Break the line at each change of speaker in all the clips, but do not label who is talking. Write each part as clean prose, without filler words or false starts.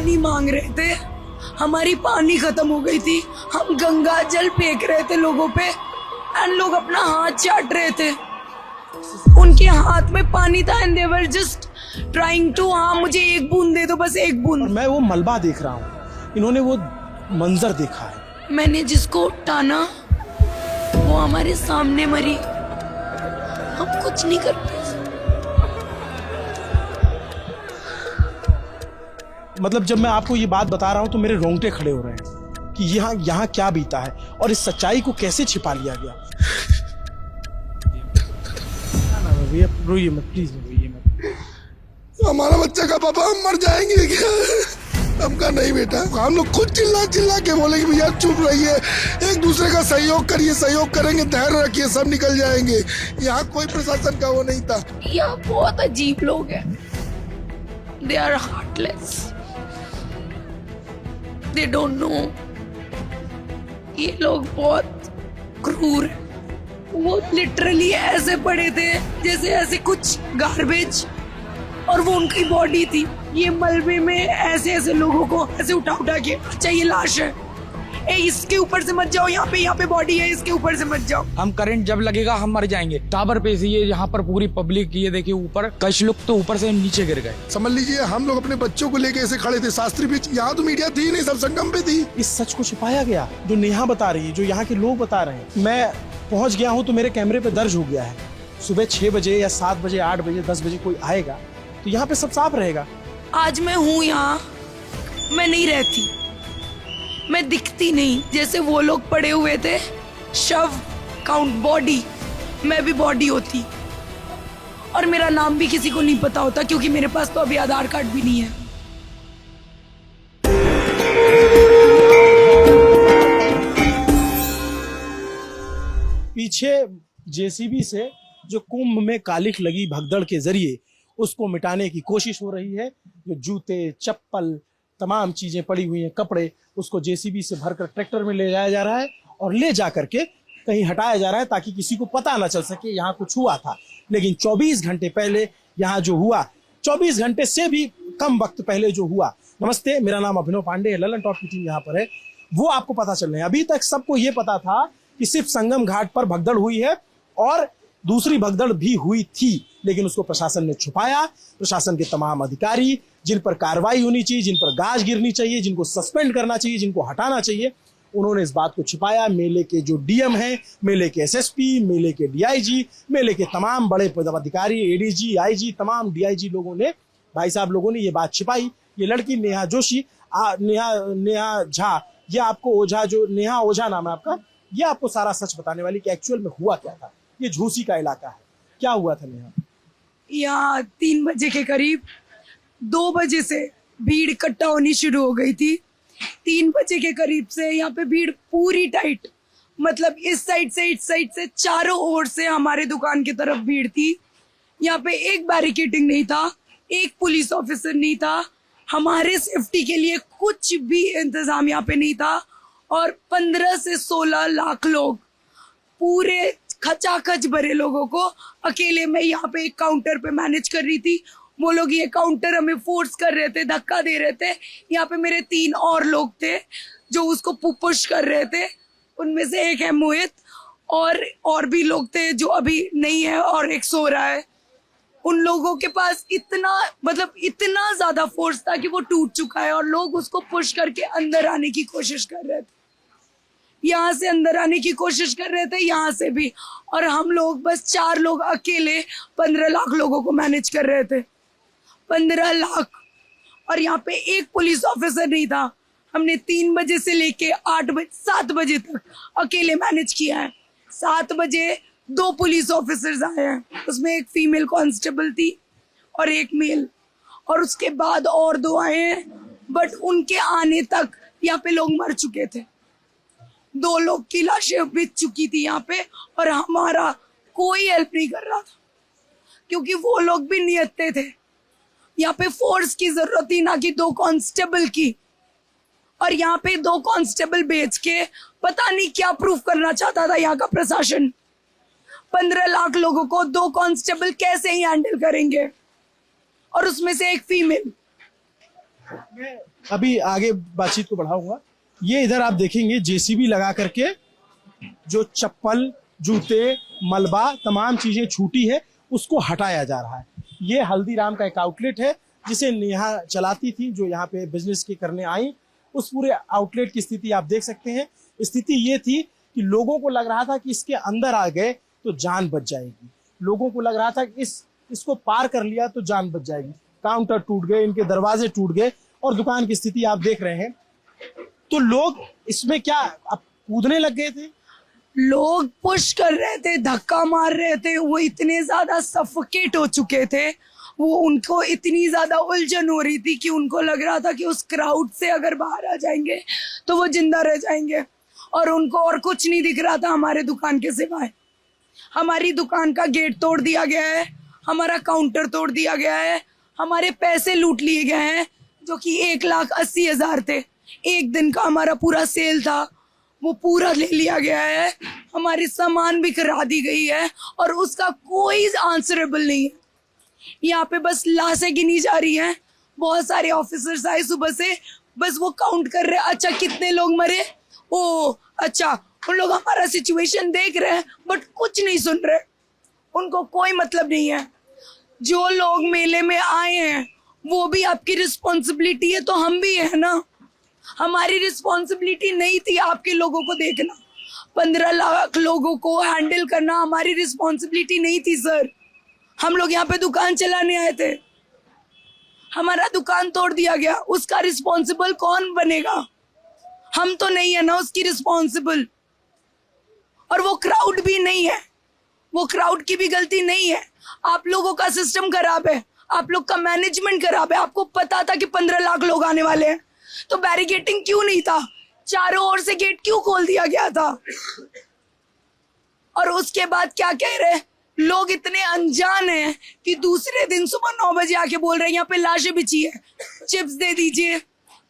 पानी मांग रहे थे, हमारी पानी खत्म हो गई थी, हम गंगा जल फेंक रहे थे लोगों पे एंड लोग अपना हाथ चाट रहे थे, उनके हाथ में पानी था and they were just trying to, हाँ मुझे एक बूंद दे दो, बस एक बूंद।
मैं वो मलबा देख रहा हूँ, इन्होंने वो मंजर देखा है।
मैंने जिसको टाना वो हमारे सामने मरी, हम कुछ नहीं कर पाए।
मतलब जब मैं आपको ये बात बता रहा हूँ तो मेरे रोंगटे खड़े हो रहे हैं कि यहाँ क्या बीता है और इस सच्चाई को कैसे छिपा लिया गया। भैया रोइए मत, प्लीज रोइए मत।
हमारा बच्चा का पापा हम मर जाएंगे क्या? हमका नहीं बेटा, हम लोग खुद चिल्ला चिल्ला के बोले कि भैया चुप रहिए, एक दूसरे का सहयोग करिए, सहयोग करेंगे, धैर्य रखिए, सब निकल जाएंगे। यहाँ कोई प्रशासन का वो नहीं था।
यहाँ बहुत अजीब लोग हैं, they are heartless, they don't know. ये लोग बहुत क्रूर हैं। वो लिटरली ऐसे पड़े थे जैसे ऐसे कुछ गार्बेज, और वो उनकी बॉडी थी। ये मलबे में ऐसे ऐसे लोगों को ऐसे उठा उठा के, अच्छा ये लाश है, ए इसके ऊपर से मत जाओ, यहाँ पे बॉडी है, इसके ऊपर से मत जाओ।
हम करंट जब लगेगा हम मर जाएंगे। टावर पे से ये यहाँ पर पूरी पब्लिक, ये देखिए ऊपर कुछ लोग तो ऊपर से नीचे गिर गए।
समझ लीजिए हम लोग अपने बच्चों को लेके ऐसे खड़े थे शास्त्री बीच, यहाँ तो मीडिया थी नहीं, सब संगम पे थी।
इस सच को छिपाया गया जो नेहा बता रही है, जो यहाँ के लोग बता रहे हैं। मैं पहुंच गया हूँ तो मेरे कैमरे पे दर्ज हो गया है। सुबह 6 बजे या 7 बजे 8 बजे 10 बजे कोई आएगा तो यहाँ पे सब साफ रहेगा।
आज मैं हूँ यहाँ, मैं नहीं रहती, मैं दिखती नहीं। जैसे वो लोग पड़े हुए थे शव काउंट बॉडी, मैं भी बॉडी होती, और मेरा नाम भी किसी को नहीं पता होता क्योंकि मेरे पास तो अभी आधार कार्ड भी नहीं है।
पीछे जेसीबी से जो कुंभ में कालिख लगी भगदड़ के जरिए उसको मिटाने की कोशिश हो रही है। जो जूते, चप्पल, तमाम चीजें पड़ी हुई हैं, कपड़े, उसको जेसीबी से भरकर ट्रैक्टर में ले जाया जा रहा है और ले जा करके कहीं हटाया जा रहा है ताकि किसी को पता ना चल सके यहाँ कुछ हुआ था। लेकिन 24 घंटे पहले यहाँ जो हुआ, 24 घंटे से भी कम वक्त पहले जो हुआ, नमस्ते, मेरा नाम अभिनव पांडे है, ललन टॉप की टीम यहाँ पर है, वो आपको पता चल रहे हैं। अभी तक सबको ये पता था कि सिर्फ संगम घाट पर भगदड़ हुई है और दूसरी भगदड़ भी हुई थी, लेकिन उसको प्रशासन ने छुपाया। प्रशासन के तमाम अधिकारी जिन पर कार्रवाई होनी चाहिए, जिन पर गाज गिरनी चाहिए, जिनको सस्पेंड करना चाहिए, जिनको हटाना चाहिए, उन्होंने इस बात को छिपाया। मेले के जो डीएम हैं, मेले के एसएसपी, मेले के डीआईजी, मेले के तमाम बड़े पदाधिकारी, एडीजी, आईजी, तमाम डीआईजी लोगों ने, भाई साहब लोगों ने ये बात छिपाई। ये लड़की नेहा जोशी, नेहा झा, ये आपको ओझा, जो नेहा ओझा नाम है आपका, ये आपको सारा सच बताने वाली कि एक्चुअल में हुआ क्या था। ये झूसी का इलाका है, क्या हुआ था नेहा?
यहाँ 3 बजे के करीब 2 बजे से भीड़ इकट्ठा होनी शुरू हो गई थी। 3 बजे के करीब से यहाँ पे भीड़ पूरी टाइट, मतलब इस साइड से इस साइड से चारों ओर से हमारे दुकान की तरफ भीड़ थी। यहाँ पे एक बैरिकेडिंग नहीं था, एक पुलिस ऑफिसर नहीं था, हमारे सेफ्टी के लिए कुछ भी इंतजाम यहाँ पे नहीं था। और 15 से 16 लाख लोग, पूरे खचाखच भरे लोगों को अकेले मैं यहाँ पे एक काउंटर पे मैनेज कर रही थी। वो लोग ये काउंटर हमें फोर्स कर रहे थे, धक्का दे रहे थे। यहाँ पे मेरे 3 और लोग थे जो उसको पुश कर रहे थे, उनमें से एक है मोहित, और भी लोग थे जो अभी नहीं है और एक सो रहा है। उन लोगों के पास इतना, मतलब इतना ज्यादा फोर्स था कि वो टूट चुका है और लोग उसको पुश करके अंदर आने की कोशिश कर रहे थे। यहाँ से अंदर आने की कोशिश कर रहे थे, यहाँ से भी, और हम लोग बस 4 लोग अकेले 15 लाख लोगों को मैनेज कर रहे थे। 15 लाख, और यहाँ पे एक पुलिस ऑफिसर नहीं था। हमने 3 बजे से लेके 7 बजे तक अकेले मैनेज किया है। 7 बजे 2 पुलिस ऑफिसर्स आए हैं, उसमें एक फीमेल कांस्टेबल थी और एक मेल, और उसके बाद और 2 आए हैं, बट उनके आने तक यहाँ पे लोग मर चुके थे। 2 लोग की लाशें बिछ चुकी थी यहाँ पे, और हमारा कोई हेल्प नहीं कर रहा था क्योंकि वो लोग भी नियत्ते थे। यहाँ पे फोर्स की जरूरत थी, ना कि 2 कांस्टेबल की। और यहाँ पे 2 कांस्टेबल बेच के पता नहीं क्या प्रूफ करना चाहता था यहाँ का प्रशासन। 15 लाख लोगों को 2 कांस्टेबल कैसे ही हैंडल करेंगे, और उसमें से एक फीमेल।
मैं अभी आगे बातचीत को बढ़ाऊंगा। ये इधर आप देखेंगे जेसीबी लगा करके जो चप्पल, जूते, मलबा, तमाम चीजें छूटी है उसको हटाया जा रहा है। ये हल्दीराम का एक आउटलेट है जिसे नेहा चलाती थी, जो यहाँ पे बिजनेस के करने आई। उस पूरे आउटलेट की स्थिति आप देख सकते हैं। स्थिति ये थी कि लोगों को लग रहा था कि इसके अंदर आ गए तो जान बच जाएगी। लोगों को लग रहा था कि इसको पार कर लिया तो जान बच जाएगी। काउंटर टूट गए, इनके दरवाजे टूट गए और दुकान की स्थिति आप देख रहे हैं। तो लोग इसमें क्या अब कूदने लग गए थे,
लोग पुश कर रहे थे, धक्का मार रहे थे। वो इतने ज्यादा सफोकेट हो चुके थे, वो उनको इतनी ज्यादा उलझन हो रही थी कि उनको लग रहा था कि उस क्राउड से अगर बाहर आ जाएंगे तो वो जिंदा रह जाएंगे। और उनको और कुछ नहीं दिख रहा था हमारे दुकान के सिवाय। हमारी दुकान का गेट तोड़ दिया गया है, हमारा काउंटर तोड़ दिया गया है, हमारे पैसे लूट लिए गए हैं जो कि 1,80,000 थे। एक दिन का हमारा पूरा सेल था, वो पूरा ले लिया गया है। हमारी सामान भी करा दी गई है और उसका कोई आंसरेबल नहीं है। यहाँ पे बस लाशें गिनी जा रही हैं। बहुत सारे ऑफिसर्स आए सुबह से, बस वो काउंट कर रहे हैं, अच्छा कितने लोग मरे, ओ अच्छा। उन लोग हमारा सिचुएशन देख रहे हैं बट कुछ नहीं सुन रहे, उनको कोई मतलब नहीं है। जो लोग मेले में आए हैं वो भी आपकी रिस्पॉन्सिबिलिटी है, तो हम भी है ना। हमारी रिस्पॉन्सिबिलिटी नहीं थी आपके लोगों को देखना, 15 लाख लोगों को हैंडल करना हमारी रिस्पॉन्सिबिलिटी नहीं थी सर। हम लोग यहाँ पे दुकान चलाने आए थे, हमारा दुकान तोड़ दिया गया, उसका रिस्पॉन्सिबल कौन बनेगा? हम तो नहीं है ना उसकी रिस्पॉन्सिबल। और वो क्राउड भी नहीं है, वो क्राउड की भी गलती नहीं है। आप लोगों का सिस्टम खराब है, आप लोग का मैनेजमेंट खराब है। आपको पता था कि 15 लाख लोग आने वाले हैं, तो बैरिकेटिंग क्यों नहीं था? चारों ओर से गेट क्यों खोल दिया गया था? और उसके बाद क्या कह रहे हैं लोग, इतने अनजान हैं कि दूसरे दिन सुबह 9 बजे आके बोल रहे हैं यहाँ पे लाशें बिछी है, चिप्स दे दीजिए,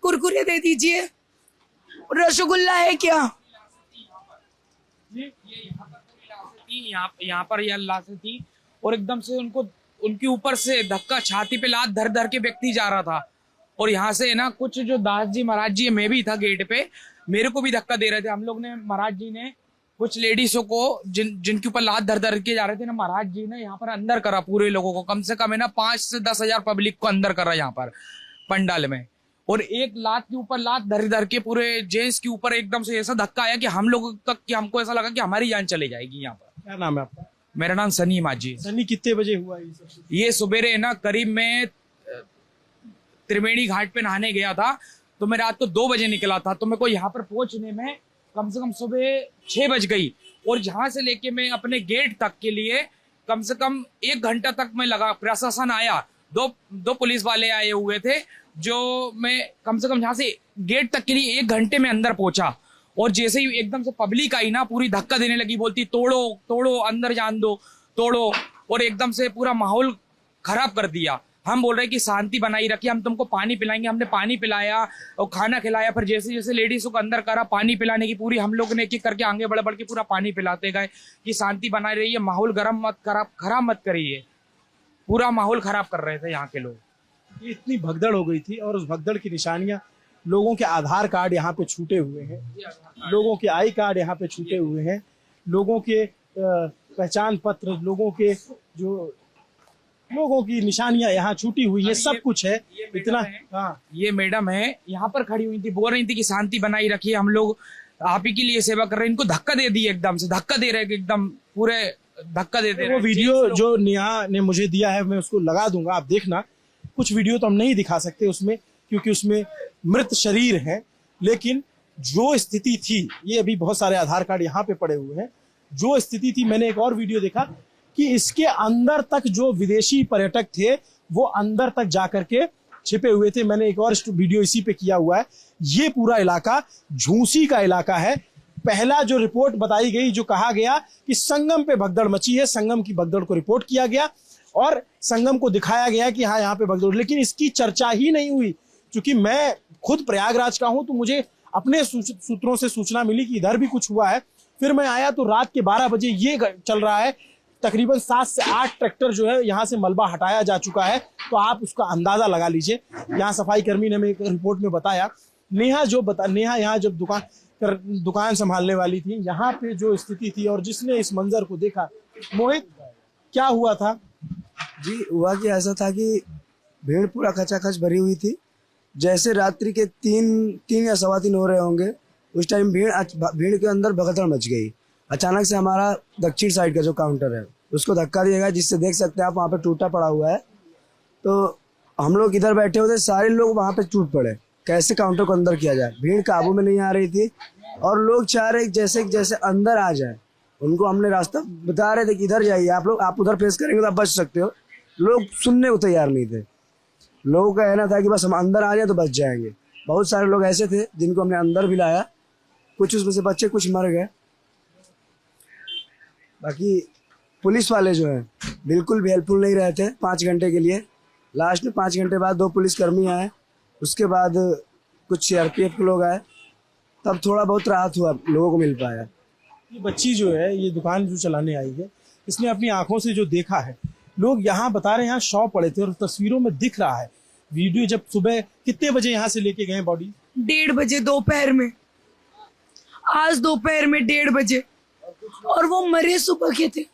कुरकुरे दे दीजिए, रसगुल्ला है क्या?
यहाँ पर यह लाशें थी और एकदम से उनके ऊपर से धक्का, छाती पे लात धर धर के व्यक्ति जा रहा था। और यहाँ से ना कुछ जो दास जी महाराज जी, मैं भी था गेट पे, मेरे को भी धक्का दे रहे थे। हम लोग ने, महाराज जी ने कुछ लेडीजों को जिनके ऊपर लात धर धर के जा रहे थे ना, महाराज जी ने यहाँ पर अंदर करा पूरे लोगों को। कम से कम है ना 5 से 10 हजार पब्लिक को अंदर करा यहाँ पर पंडाल में। और एक लात के ऊपर लात धर धर के पूरे जेंट्स के ऊपर एकदम से ऐसा धक्का आया कि हम लोगों तक, कि हमको ऐसा लगा कि हमारी जान चली जाएगी यहाँ पर।
क्या नाम है आपका?
मेरा नाम सनी माझी।
सनी, कितने बजे हुआ ये सब?
ये सुबेरे ना करीब में त्रिवेणी घाट पे नहाने गया था, तो मैं रात को 2 बजे निकला था। तो मेरे को यहाँ पर पहुंचने में कम से कम सुबह 6 बज गई। और जहां से लेके मैं अपने गेट तक के लिए कम से कम 1 घंटा तक मैं लगा। प्रशासन आया, दो पुलिस वाले आए हुए थे, जो मैं कम से कम यहाँ से गेट तक के लिए 1 घंटे में अंदर पहुंचा। और जैसे ही एकदम से पब्लिक आई ना, पूरी धक्का देने लगी, बोलती तोड़ो तोड़ो, अंदर जान दो, तोड़ो। और एकदम से पूरा माहौल खराब कर दिया। हम बोल रहे हैं कि शांति बनाई रखिए, हम तुमको पानी पिलाएंगे। हमने पानी पिलाया और खाना खिलाया। फिर जैसे जैसे लेडीजों को अंदर करा पानी पिलाने की, पूरी हम लोग ने एक एक करके आगे बढ़ बढ़ के पूरा पानी पिलाते गए कि शांति बनाई रहिए, माहौल खराब मत करिए। पूरा माहौल खराब कर रहे थे यहाँ के लोग।
ये इतनी भगदड़ हो गई थी और उस भगदड़ की निशानियां, लोगों के आधार कार्ड यहाँ पे छूटे हुए हैं, लोगों के आई कार्ड यहाँ पे छूटे हुए हैं, लोगों के पहचान पत्र, लोगों की निशानियां यहाँ छूटी हुई है, सब कुछ है। इतना, हाँ,
ये मैडम है यहाँ पर खड़ी हुई थी, बोल रही थी कि शांति बनाई रखिए, हम लोग आप ही के लिए सेवा कर रहे हैं। इनको धक्का दे दिए, एकदम से धक्का दे रहे हैं, एकदम पूरे धक्का देते रहे।
वो वीडियो जो नेहा ने मुझे दिया है मैं उसको लगा दूंगा, आप देखना। कुछ वीडियो तो हम नहीं दिखा सकते उसमें, क्योंकि उसमें मृत शरीर है। लेकिन जो स्थिति थी, ये अभी बहुत सारे आधार कार्ड यहाँ पे पड़े हुए हैं, जो स्थिति थी, मैंने एक और वीडियो देखा कि इसके अंदर तक जो विदेशी पर्यटक थे वो अंदर तक जाकर के छिपे हुए थे। मैंने एक और वीडियो इसी पे किया हुआ है। ये पूरा इलाका झूसी का इलाका है। पहला जो रिपोर्ट बताई गई, जो कहा गया कि संगम पे भगदड़ मची है, संगम की भगदड़ को रिपोर्ट किया गया और संगम को दिखाया गया कि हाँ यहाँ पे भगदड़, लेकिन इसकी चर्चा ही नहीं हुई। क्योंकि मैं खुद प्रयागराज का हूं, तो मुझे अपने सूत्रों से सूचना मिली कि इधर भी कुछ हुआ है। फिर मैं आया तो रात के 12 बजे ये चल रहा है, तकरीबन 7 से 8 ट्रैक्टर जो है यहाँ से मलबा हटाया जा चुका है। तो आप उसका अंदाजा लगा लीजिए। यहाँ सफाई कर्मी ने हमें एक रिपोर्ट में बताया, नेहा यहाँ जब दुकान संभालने वाली थी, यहाँ पे जो स्थिति थी और जिसने इस मंजर को देखा, मोहित क्या हुआ था?
जी हुआ कि ऐसा था कि भीड़ पूरा खचाखच भरी हुई थी। जैसे रात्रि के 3 या 3:15 हो रहे होंगे, उस टाइम भीड़ के अंदर भगदड़ मच गई। अचानक से हमारा दक्षिण साइड का जो काउंटर है उसको धक्का दिया गया, जिससे देख सकते हैं आप वहाँ पे टूटा पड़ा हुआ है। तो हम लोग इधर बैठे हुए थे, सारे लोग वहाँ पे टूट पड़े। कैसे काउंटर को अंदर किया जाए, भीड़ काबू में नहीं आ रही थी और लोग चाह रहे जैसे अंदर आ जाए। उनको हमने रास्ता बता रहे थे कि इधर जाइए आप लोग, आप उधर फेस करेंगे तो आप बच सकते हो। लोग सुनने को तैयार नहीं थे। लोगों का कहना था कि बस हम अंदर आ जाए तो बच जाएंगे। बहुत सारे लोग ऐसे थे जिनको हमने अंदर भी लाया, कुछ उसमें से बच्चे, कुछ मर गए। बाकी पुलिस वाले जो हैं बिल्कुल भी हेल्पफुल नहीं रहे थे 5 घंटे के लिए। लास्ट में 5 घंटे बाद 2 पुलिसकर्मी आए, उसके बाद कुछ CRPF के लोग आए, तब थोड़ा बहुत राहत हुआ, लोगों को मिल पाया।
ये बच्ची जो है, ये दुकान जो चलाने आई है, इसने अपनी आंखों से जो देखा है, लोग यहाँ बता रहे हैं यहाँ शव पड़े थे और तस्वीरों में दिख रहा है। वीडियो जब सुबह कितने बजे यहाँ से लेके गए बॉडी?
1:30 बजे दोपहर में, आज दोपहर में 1:30 बजे, और वो मरे सुबह के थे।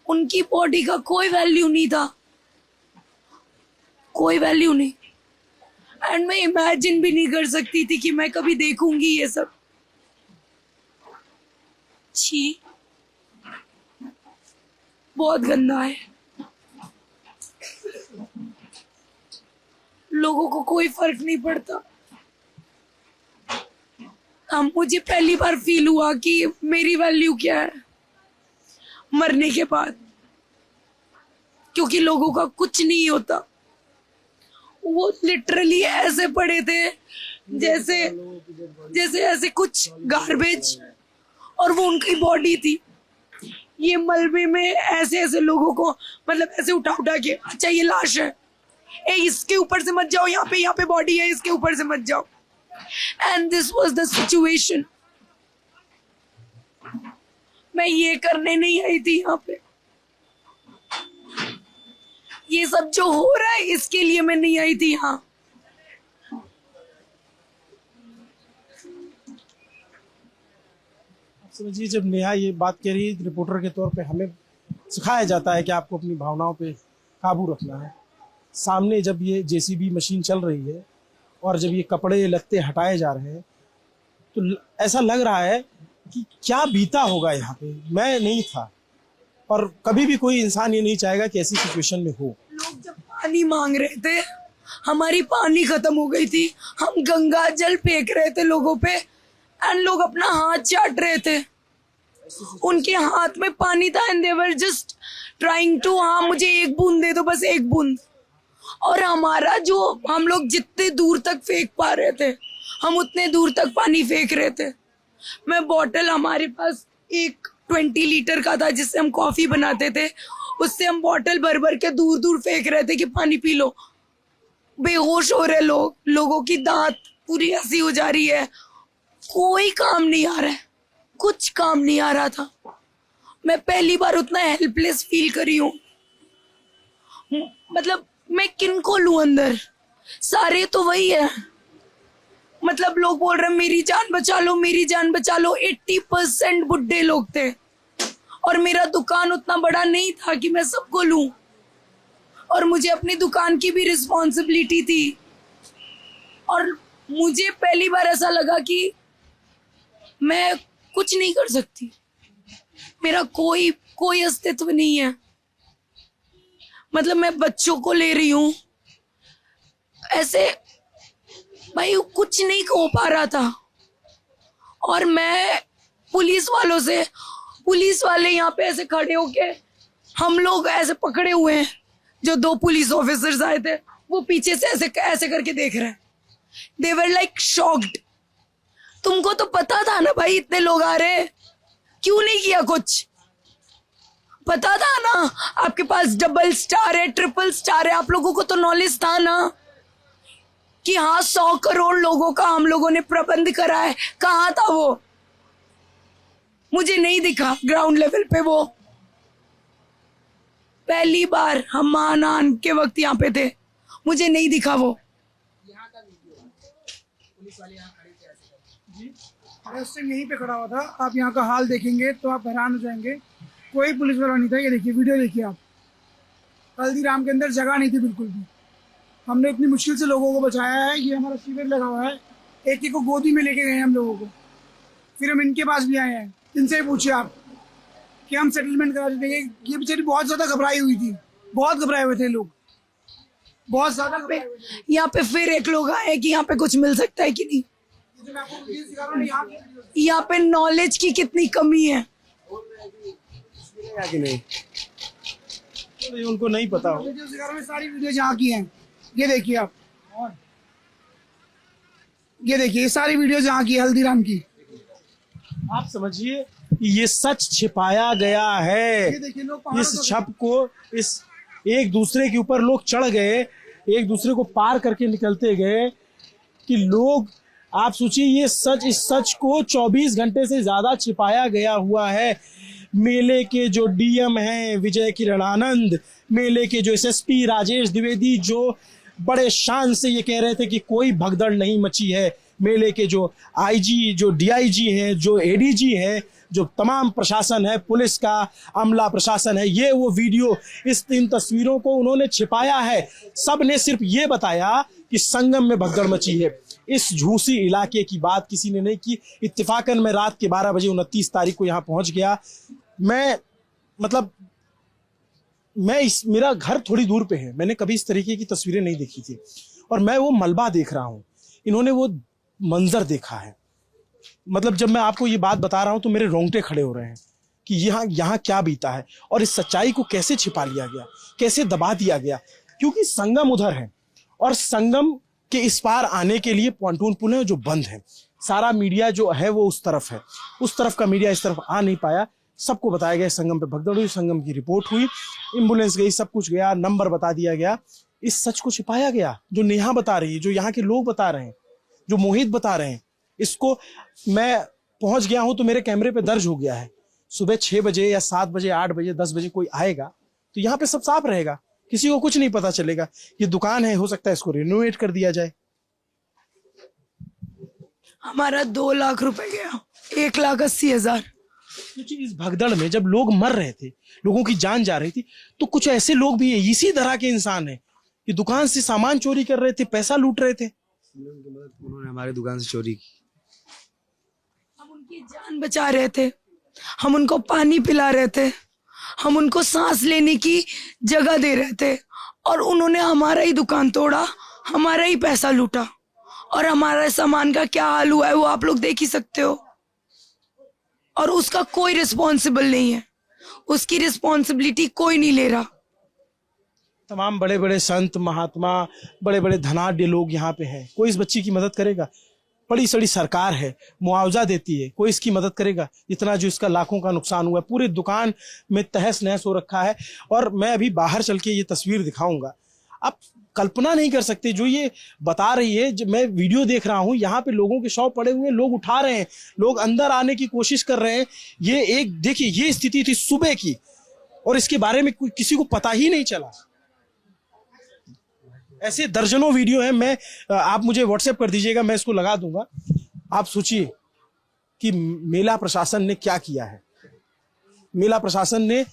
उनकी बॉडी का कोई वैल्यू नहीं था, कोई वैल्यू नहीं। एंड मैं इमेजिन भी नहीं कर सकती थी कि मैं कभी देखूंगी ये सब। छी, बहुत गंदा है। लोगों को कोई फर्क नहीं पड़ता। मुझे पहली बार फील हुआ कि मेरी वैल्यू क्या है मरने के बाद, क्योंकि लोगों का कुछ नहीं होता। वो लिटरली ऐसे पड़े थे जैसे ऐसे कुछ गार्बेज, और वो उनकी बॉडी थी। ये मलबे में ऐसे लोगों को मतलब ऐसे उठा के, अच्छा ये लाश है, इसके ऊपर से मत जाओ, यहाँ पे बॉडी है, इसके ऊपर से मत जाओ। And this was the situation. मैं ये करने नहीं आई थी यहाँ पे। ये सब जो हो रहा है इसके लिए मैं नहीं आई थी यहाँ।
समझिए, जब नेहा ये बात कह रही है, रिपोर्टर के तौर पे हमें सिखाया जाता है कि आपको अपनी भावनाओं पे काबू रखना है। सामने जब ये JCB मशीन चल रही है और जब ये कपड़े लत्ते हटाए जा रहे हैं, तो ऐसा लग रहा है कि क्या बीता होगा यहाँ पे। मैं नहीं था, और कभी भी कोई इंसान ये नहीं चाहेगा कि ऐसी सिचुएशन में हो।
लोग जब पानी मांग रहे थे, हमारी पानी खत्म हो गई थी, हम गंगा जल फेंक रहे थे लोगों पे, एंड लोग अपना हाथ चाट रहे थे। उनके हाथ में पानी था and they were just trying to, हाँ मुझे एक बूंद दे दो, बस एक बूंद। और हमारा जो, हम लोग जितने दूर तक फेंक पा रहे थे हम उतने दूर तक पानी फेंक रहे थे। मैं बॉटल, हमारे पास एक 20 लीटर का था जिससे हम कॉफी बनाते थे, उससे हम बॉटल भर के दूर फेंक रहे थे कि पानी पी लो। बेहोश हो रहे लोग, लोगों की दांत पूरी ऐसी हो जा रही है, कोई काम नहीं आ रहा है, कुछ काम नहीं आ रहा था। मैं पहली बार उतना हेल्पलेस फील करी हूँ। मतलब मैं किनको लूं अंदर, सारे तो वही है। मतलब लोग बोल रहे हैं मेरी जान बचा लो, मेरी जान बचा लो। 80% बुड्ढे लोग थे और मेरा दुकान उतना बड़ा नहीं था कि मैं सबको लूं, और मुझे अपनी दुकान की भी रिस्पॉन्सिबिलिटी थी। और मुझे पहली बार ऐसा लगा कि मैं कुछ नहीं कर सकती, मेरा कोई अस्तित्व नहीं है। मतलब मैं बच्चों को ले रही हूँ, ऐसे भाई कुछ नहीं हो पा रहा था। और मैं पुलिस वाले यहाँ पे ऐसे खड़े होके, हम लोग ऐसे पकड़े हुए हैं, जो 2 पुलिस ऑफिसर्स आए थे वो पीछे से ऐसे करके देख रहे हैं। दे वर लाइक शॉक्ड। तुमको तो पता था ना भाई इतने लोग आ रहे हैं, क्यों नहीं किया कुछ? पता था ना आपके पास डबल स्टार है, ट्रिपल स्टार है, आप लोगों को तो नॉलेज था ना कि हाँ 100 करोड़ लोगों का हम लोगों ने प्रबंध करा है। कहाँ था वो? मुझे नहीं दिखा ग्राउंड लेवल पे वो। पहली बार हम महानान के वक्त यहाँ पे थे, मुझे नहीं दिखा वो।
उस टाइम यहीं पे खड़ा हुआ था। आप यहाँ का हाल देखेंगे तो आप हैरान हो जाएंगे। कोई पुलिस वाला नहीं था। ये देखिए, वीडियो देखिए आप। हल्दीराम के अंदर जगह नहीं थी बिल्कुल भी। हमने इतनी मुश्किल से लोगों को बचाया है। ये हमारा शिविर लगा हुआ है, एक एक को गोदी में लेके गए हम लोगों को। फिर हम इनके पास भी आए हैं, इनसे भी पूछिए आप कि हम सेटलमेंट करा देते हैं। ये बेचारी बहुत ज़्यादा घबराई हुई थी, बहुत घबराए हुए थे लोग, बहुत ज़्यादा घबराए हुए थे।
यहाँ पे फिर एक लोग आए कि यहाँ पे कुछ मिल सकता है कि नहीं।
ये जो मैं आपको वीडियो दिखा रहा हूँ ना,
यहाँ पे नॉलेज की कितनी कमी है।
कि नहीं,
तो उनको नहीं पता हो।
वीडियो दिखा रहा हूँ, सारी वीडियो जहाँ की हैं। ये देखिए आप, ये देखिए, ये सारी वीडियो जहाँ की है हल्दीराम की।
आप समझिए ये सच छिपाया गया है।
ये देखिए, लोग पहाड़ों
इस
पे-
छप को, इस एक दूसरे के ऊपर लोग चढ़ गए, एक दूसरे को पार करके निकलते गए कि लोग, आप सोचिए ये सच, इस सच को 24 घंटे से ज्यादा छिपाया गया हुआ है। मेले के जो डीएम हैं विजय किरण आनंद, मेले के जो एसएसपी राजेश द्विवेदी, जो बड़े शान से ये कह रहे थे कि कोई भगदड़ नहीं मची है। मेले के जो आईजी, जो डीआईजी हैं, जो एडीजी हैं, जो तमाम प्रशासन है, पुलिस का अमला प्रशासन है, ये वो वीडियो, इस इन तस्वीरों को उन्होंने छिपाया है। सब ने सिर्फ ये बताया कि संगम में भगदड़ मची है। इस झूसी इलाके की बात किसी ने नहीं की। इत्तेफाकन मैं रात के 12 बजे 29 तारीख को यहाँ पहुंच गया। मेरा घर थोड़ी दूर पे है, मैंने कभी इस तरीके की तस्वीरें नहीं देखी थी, और मैं वो मलबा देख रहा हूँ, इन्होंने वो मंजर देखा है। मतलब जब मैं आपको ये बात बता रहा हूं तो मेरे रोंगटे खड़े हो रहे हैं कि यहाँ क्या बीता है, और इस सच्चाई को कैसे छिपा लिया गया, कैसे दबा दिया गया। क्योंकि संगम उधर है, और संगम के इस पार आने के लिए पॉन्टून पुल है जो बंद है। सारा मीडिया जो है वो उस तरफ है, उस तरफ का मीडिया इस तरफ आ नहीं पाया। सबको बताया गया संगम पे भगदड़ हुई, संगम की रिपोर्ट हुई, एम्बुलेंस गई, सब कुछ गया, नंबर बता दिया गया। इस सच को छिपाया गया जो नेहा बता रही है, जो यहाँ के लोग बता रहे हैं, जो मोहित बता रहे हैं। इसको मैं पहुंच गया हूं तो मेरे कैमरे पे दर्ज हो गया है। सुबह 6 बजे या 7 बजे, 8 बजे, 10 बजे कोई आएगा तो यहाँ पे सब साफ रहेगा, किसी को कुछ नहीं पता चलेगा। ये दुकान है, हो सकता है इसको रिनोवेट कर दिया जाए।
हमारा 2 लाख रुपए गया, 1,80,000।
क्योंकि इस भगदड़ में जब लोग मर रहे थे, लोगों की जान जा रही थी, तो कुछ ऐसे लोग भी है, इसी तरह के इंसान है कि दुकान से सामान चोरी कर रहे थे, पैसा लूट रहे थे।
उन्होंने हमारी दुकान से चोरी की।
हम उनकी जान बचा रहे थे, हम उनको पानी पिला रहे थे, हम उनको सांस लेने की जगह दे रहे थे, और उन्होंने हमारा ही दुकान तोड़ा, हमारा ही पैसा लूटा, और हमारा सामान का क्या हाल हुआ है वो आप लोग देख ही सकते हो। और उसका कोई रिस्पॉन्सिबल नहीं है, उसकी रिस्पॉन्सिबिलिटी कोई नहीं ले रहा।
तमाम बड़े बड़े संत महात्मा, बड़े बड़े धनाढ्य लोग यहाँ पे हैं, कोई इस बच्ची की मदद करेगा? बड़ी सड़ी सरकार है, मुआवजा देती है, कोई इसकी मदद करेगा? इतना जो इसका लाखों का नुकसान हुआ है, पूरे दुकान में तहस नहस हो रखा है। और मैं अभी बाहर चल के ये तस्वीर दिखाऊंगा, आप कल्पना नहीं कर सकते जो ये बता रही है। जब मैं वीडियो देख रहा हूँ, यहाँ पे लोगों के शव पड़े हुए हैं, लोग उठा रहे हैं, लोग अंदर आने की कोशिश कर रहे हैं। ये एक देखिए, ये स्थिति थी सुबह की, और इसके बारे में किसी को पता ही नहीं चला। ऐसे दर्जनों वीडियो हैं, मैं आप मुझे व्हाट्सएप कर दीजिएगा, मैं इसको लगा दूंगा। आप सोचिए कि मेला प्रशासन ने क्या किया है। मेला प्रशासन ने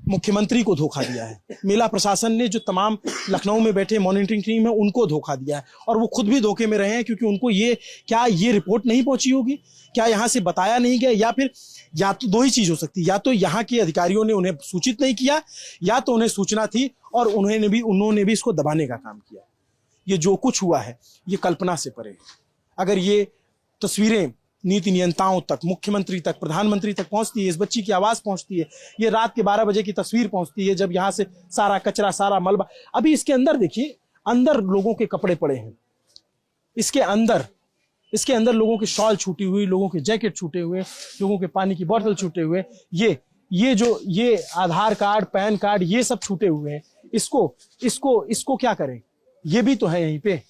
मुख्यमंत्री को धोखा दिया है, मेला प्रशासन ने जो तमाम लखनऊ में बैठे मॉनिटरिंग टीम है उनको धोखा दिया है, और वो खुद भी धोखे में रहे हैं, क्योंकि उनको ये रिपोर्ट नहीं पहुंची होगी, क्या यहाँ से बताया नहीं गया, या फिर या तो 2 ही चीज हो सकती है, या तो यहाँ के अधिकारियों ने उन्हें सूचित नहीं किया, या तो उन्हें सूचना थी और उन्होंने भी इसको दबाने का काम किया। ये जो कुछ हुआ है ये कल्पना से परे है। अगर ये तस्वीरें नीति नियंताओं तक, मुख्यमंत्री तक, प्रधानमंत्री तक पहुंचती है, इस बच्ची की आवाज पहुंचती है, ये रात के 12 बजे की तस्वीर पहुंचती है, जब यहाँ से सारा कचरा, सारा मलबा, अभी इसके अंदर देखिए, अंदर लोगों के कपड़े पड़े हैं, इसके अंदर लोगों के शॉल छूटी हुई, लोगों के जैकेट छूटे हुए, लोगों के पानी की बोतल छूटे हुए, ये आधार कार्ड, पैन कार्ड, ये सब छूटे हुए हैं। इसको क्या करें? ये भी तो है यहीं पे।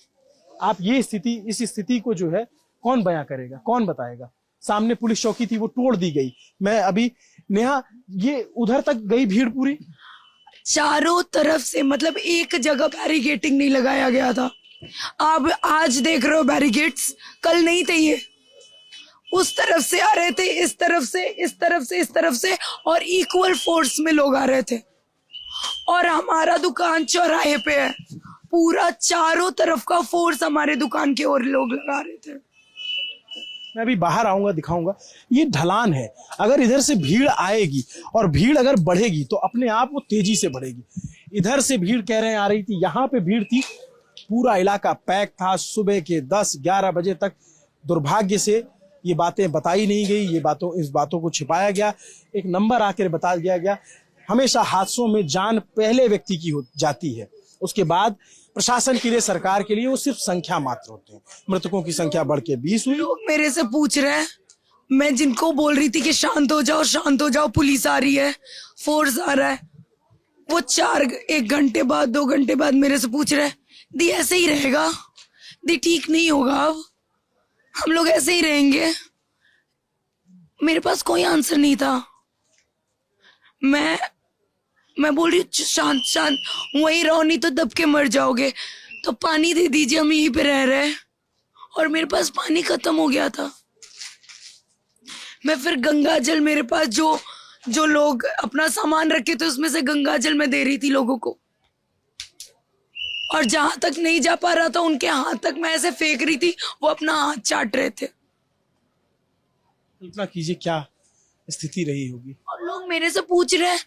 आप इस स्थिति को जो है कौन बयां करेगा, कौन बताएगा? सामने पुलिस चौकी थी वो तोड़ दी गई। मैं अभी नेहा ये उधर तक गई भीड़ पूरी?
चारों तरफ से, मतलब एक जगह बैरिकेटिंग नहीं लगाया गया था। आप आज देख रहे हो बैरिकेड्स, कल नहीं थे ये। उस तरफ से आ रहे थे, इस तरफ से, इस तरफ से, इस तरफ से, और इक्वल फोर्स में लोग आ रहे थे। और हमारा दुकान चौराहे पे है, पूरा चारों तरफ का फोर्स हमारे दुकान की ओर लोग लगा रहे थे।
मैं अभी बाहर आऊंगा, दिखाऊंगा। ये ढलान है, अगर इधर से भीड़ आएगी और भीड़ अगर बढ़ेगी तो अपने आप वो तेजी से बढ़ेगी। इधर से भीड़ कह रहे हैं आ रही थी, यहाँ पे भीड़ थी, पूरा इलाका पैक था। सुबह के 10-11 बजे तक दुर्भाग्य से ये बातें बताई नहीं गई, इस बातों को छिपाया गया। एक नंबर आकर बता दिया गया। हमेशा हादसों में जान पहले व्यक्ति की हो जाती है, उसके बाद प्रशासन के लिए, सरकार के लिए वो सिर्फ संख्या मात्र होते हैं। मृतकों की संख्या बढ़ के 20 हुई।
लोग मेरे से पूछ रहे हैं, मैं जिनको बोल रही थी कि शांत हो जाओ, पुलिस आ रही है, फोर्स आ रहा है, वो 1 घंटे बाद 2 घंटे बाद मेरे से पूछ रहे हैं, दी ऐसे ही रहेगा, दी ठीक नहीं होगा, अब हम लोग ऐसे ही रहेंगे। मेरे पास कोई आंसर नहीं था। मैं बोल रही हूँ शांत, वहीं रहो नहीं तो दब के मर जाओगे, तो पानी दे दीजिए, हम यहीं पे रह रहे हैं। और मेरे पास पानी खत्म हो गया था। मैं फिर गंगा जल, मेरे पास जो लोग अपना सामान रखे थे उसमें से गंगा जल मैं दे रही थी लोगों को, और जहां तक नहीं जा पा रहा था उनके हाथ तक मैं ऐसे फेंक रही थी, वो अपना हाथ चाट रहे थे।
कल्पना कीजिए क्या स्थिति रही होगी।
और लोग मेरे से पूछ रहे हैं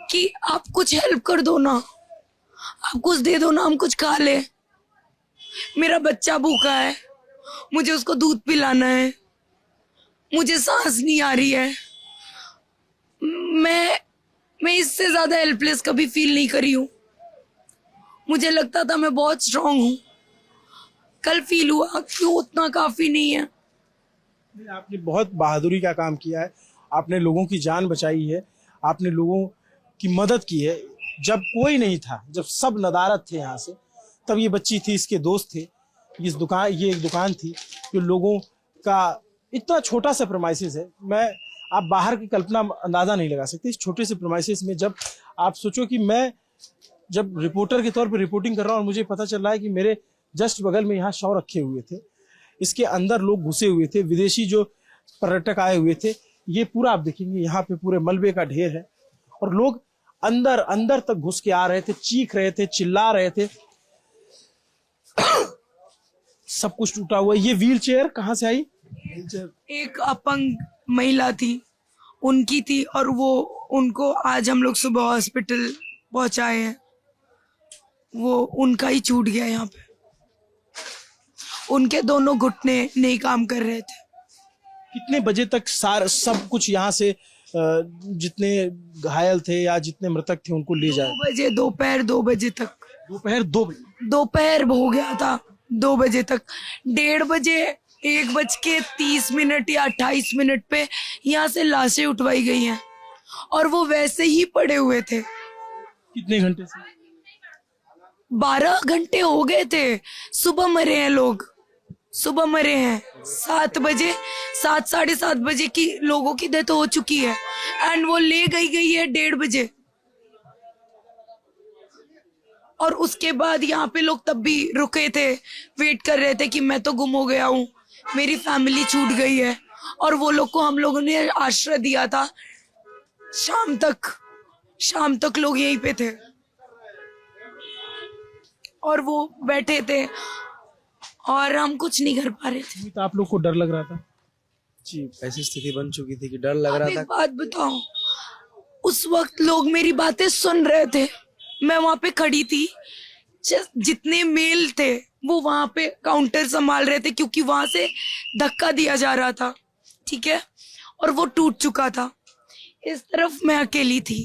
कि आप कुछ हेल्प कर दो ना, आप कुछ दे दो ना, हम कुछ खा ले। मेरा बच्चा भूखा है, मुझे उसको दूध पिलाना है, मुझे सांस नहीं आ रही है। मैं इससे ज्यादा हेल्पलेस कभी फील नहीं करी हूँ। मुझे लगता था मैं बहुत स्ट्रांग हूँ, कल फील हुआ कि उतना काफी नहीं है।
आपने बहुत बहादुरी का काम किया है, आपने लोगों की जान बचाई है, आपने लोगों की मदद की है। जब कोई नहीं था, जब सब नदारत थे यहाँ से, तब ये बच्ची थी, इसके दोस्त थे, ये एक दुकान थी जो लोगों का इतना छोटा सा प्रेमाइसिस है। आप बाहर की कल्पना अंदाजा नहीं लगा सकते। इस छोटे से प्रेमाइसिस में जब आप सोचो कि मैं जब रिपोर्टर के तौर पर रिपोर्टिंग कर रहा हूँ और मुझे पता चल रहा है कि मेरे जस्ट बगल में यहाँ शव रखे हुए थे, इसके अंदर लोग घुसे हुए थे, विदेशी जो पर्यटक आए हुए थे, ये पूरा आप देखेंगे यहाँ पे पूरे मलबे का ढेर है, और लोग अंदर तक घुस के आ रहे थे, चीख रहे थे, चिल्ला रहे थे। सब कुछ टूटा हुआ। ये व्हील चेयर कहाँ से आई?
एक अपंग महिला थी, उनकी थी, और उनको आज हम लोग सुबह हॉस्पिटल पहुंचाए हैं। वो उनका ही छूट गया यहाँ पे, उनके दोनों घुटने नहीं काम कर रहे थे।
कितने बजे तक सब कुछ यहाँ से जितने घायल थे या जितने मृतक थे उनको ले जाए?
2 बजे, दोपहर 2 बजे तक।
दोपहर 2 बजे?
दोपहर हो गया था 2 बजे तक। 1:30 बजे 1:30 या 28 पे यहाँ से लाशें उठवाई गई हैं, और वो वैसे ही पड़े हुए थे।
कितने घंटे से?
12 घंटे हो गए थे। सुबह मरे हैं लोग, सुबह मरे हैं 7 बजे, 7 साढ़े 7 बजे की लोगों की डेथ हो चुकी है, एंड वो ले गई है 1:30 बजे। और उसके बाद यहाँ पे लोग तब भी रुके थे, वेट कर रहे थे कि मैं तो गुम हो गया हूँ, मेरी फैमिली छूट गई है। और वो लोग को हम लोगों ने आश्रय दिया था। शाम तक लोग यहीं पे थे और वो बैठे थे, और हम कुछ नहीं कर पा रहे थे।
तो आप लोग को डर लग रहा था?
जी, ऐसी स्थिति बन चुकी थी कि डर लग रहा था।
एक बात बताओ, उस वक्त लोग मेरी बातें सुन रहे थे, मैं वहां पे खड़ी थी, जितने मेल थे वो वहां पे काउंटर संभाल रहे थे, क्योंकि वहां से धक्का दिया जा रहा था, ठीक है, और वो टूट चुका था। इस तरफ मैं अकेली थी।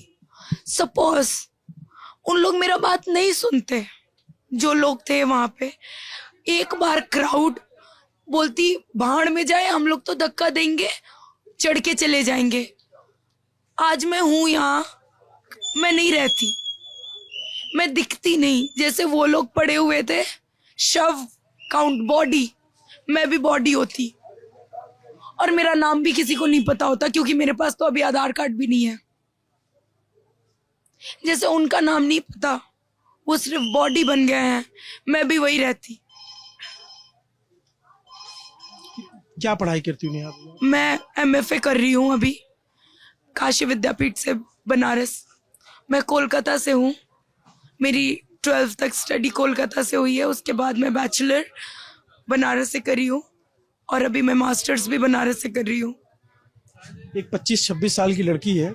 सपोज उन लोग मेरा बात नहीं सुनते, जो लोग थे वहां पे, एक बार क्राउड बोलती भाड़ में जाए, हम लोग तो धक्का देंगे, चढ़ के चले जाएंगे। आज मैं हूं यहाँ, मैं नहीं रहती, मैं दिखती नहीं। जैसे वो लोग पड़े हुए थे, शव काउंट बॉडी, मैं भी बॉडी होती, और मेरा नाम भी किसी को नहीं पता होता, क्योंकि मेरे पास तो अभी आधार कार्ड भी नहीं है। जैसे उनका नाम नहीं पता, वो सिर्फ बॉडी बन गए हैं, मैं भी वही रहती।
क्या पढ़ाई करती हूँ आप?
मैं MFA कर रही हूँ अभी काशी विद्यापीठ से, बनारस। मैं कोलकाता से हूँ, मेरी 12th तक स्टडी कोलकाता से हुई है। उसके बाद मैं बैचलर बनारस से करी हूँ और अभी मैं मास्टर्स भी बनारस से कर रही हूँ।
एक 25-26 साल की लड़की है